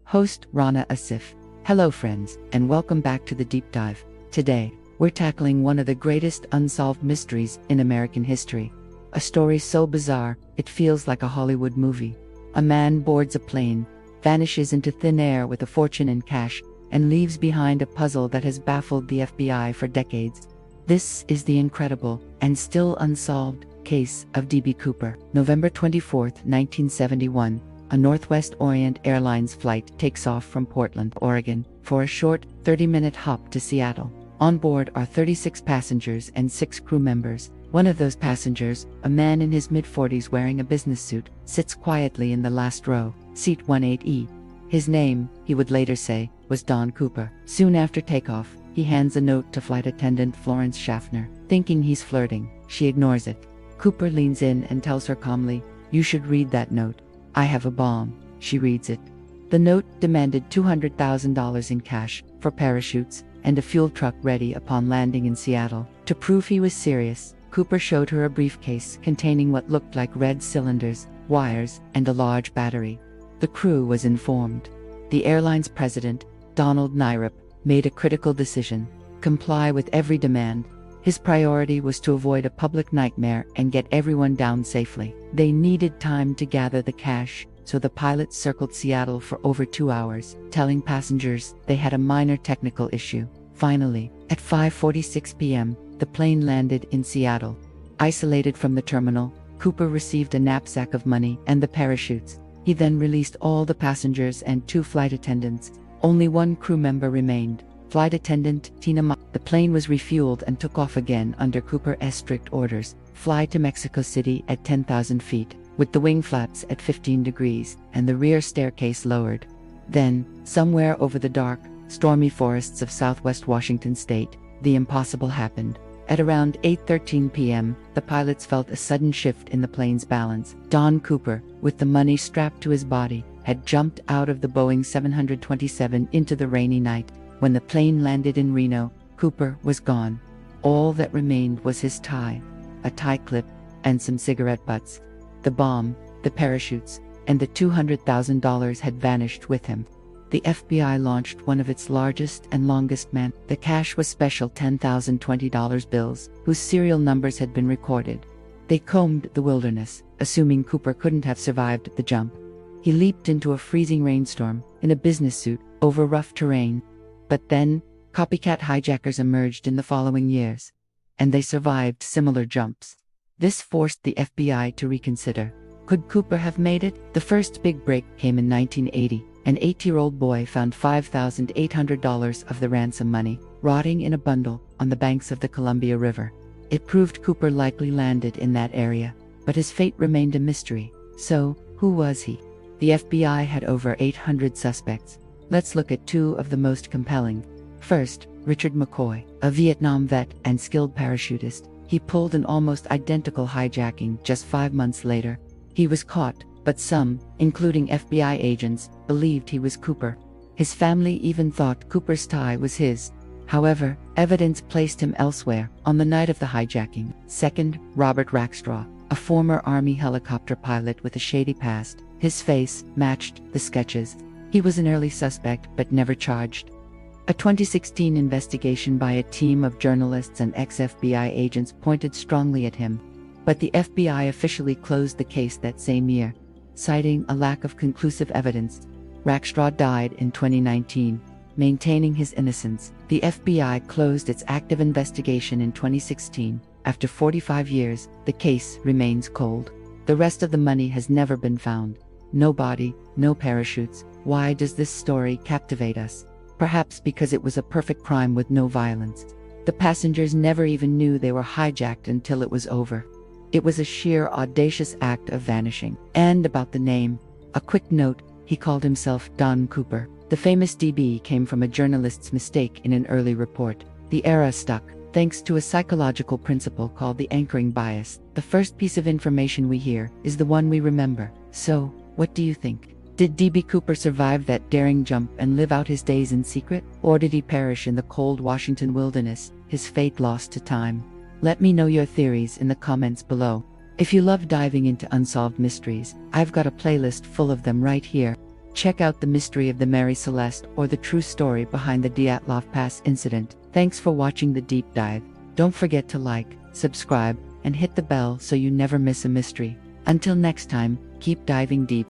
Host Rana Asif. Hello friends, and welcome back to the Deep Dive. Today, we're tackling one of the greatest unsolved mysteries in American history. A story so bizarre, it feels like a Hollywood movie. A man boards a plane, vanishes into thin air with a fortune in cash, and leaves behind a puzzle that has baffled the FBI for decades. This is the incredible, and still unsolved, case of D.B. Cooper. November 24, 1971, a Northwest Orient Airlines flight takes off from Portland, Oregon, for a short, 30-minute hop to Seattle. On board are 36 passengers and 6 crew members. One of those passengers, a man in his mid-40s wearing a business suit, sits quietly in the last row, seat 18E. His name, he would later say, was Don Cooper. Soon after takeoff, he hands a note to flight attendant Florence Schaffner. Thinking he's flirting, she ignores it. Cooper leans in and tells her calmly, "You should read that note. I have a bomb." She reads it. The note demanded $200,000 in cash, for parachutes, and a fuel truck ready upon landing in Seattle. To prove he was serious, Cooper showed her a briefcase containing what looked like red cylinders, wires, and a large battery. The crew was informed. The airline's president, Donald Nyrup, made a critical decision: comply with every demand. His priority was to avoid a public nightmare and get everyone down safely. They needed time to gather the cash, so the pilots circled Seattle for over 2 hours, telling passengers they had a minor technical issue. Finally, at 5:46 p.m., the plane landed in Seattle. Isolated from the terminal, Cooper received a knapsack of money and the parachutes. He then released all the passengers and 2 flight attendants. Only 1 crew member remained, Flight Attendant Tina Ma. The plane was refueled and took off again under Cooper's strict orders: fly to Mexico City at 10,000 feet, with the wing flaps at 15 degrees, and the rear staircase lowered. Then, somewhere over the dark, stormy forests of southwest Washington state, the impossible happened. At around 8:13 p.m., the pilots felt a sudden shift in the plane's balance. Don Cooper, with the money strapped to his body, had jumped out of the Boeing 727 into the rainy night. When the plane landed in Reno, Cooper was gone. All that remained was his tie, a tie clip, and some cigarette butts. The bomb, the parachutes, and the $200,000 had vanished with him. The FBI launched one of its largest and longest The cash was special $10,020 bills, whose serial numbers had been recorded. They combed the wilderness, assuming Cooper couldn't have survived the jump. He leaped into a freezing rainstorm, in a business suit, over rough terrain. But then, copycat hijackers emerged in the following years. And they survived similar jumps. This forced the FBI to reconsider. Could Cooper have made it? The first big break came in 1980. An 8-year-old boy found $5,800 of the ransom money, rotting in a bundle, on the banks of the Columbia River. It proved Cooper likely landed in that area, but his fate remained a mystery. So, who was he? The FBI had over 800 suspects. Let's look at 2 of the most compelling. First, Richard McCoy, a Vietnam vet and skilled parachutist. He pulled an almost identical hijacking just 5 months later. He was caught, but some, including FBI agents, believed he was Cooper. His family even thought Cooper's tie was his. However, evidence placed him elsewhere, on the night of the hijacking. Second, Robert Rackstraw, a former Army helicopter pilot with a shady past. His face matched the sketches. He was an early suspect but never charged. A 2016 investigation by a team of journalists and ex-FBI agents pointed strongly at him. But the FBI officially closed the case that same year, citing a lack of conclusive evidence. Rackstraw died in 2019, maintaining his innocence. The FBI closed its active investigation in 2016. After 45 years, the case remains cold. The rest of the money has never been found. No body, no parachutes. Why does this story captivate us? Perhaps because it was a perfect crime with no violence. The passengers never even knew they were hijacked until it was over. It was a sheer audacious act of vanishing. And about the name, a quick note: he called himself Don Cooper. The famous DB came from a journalist's mistake in an early report. The era stuck, thanks to a psychological principle called the anchoring bias. The first piece of information we hear is the one we remember. So, what do you think? Did D.B. Cooper survive that daring jump and live out his days in secret? Or did he perish in the cold Washington wilderness, his fate lost to time? Let me know your theories in the comments below. If you love diving into unsolved mysteries, I've got a playlist full of them right here. check out the mystery of the Mary Celeste or the true story behind the Dyatlov Pass incident. Thanks for watching the deep dive. Don't forget to like, subscribe, and hit the bell so you never miss a mystery. Until next time, keep diving deep.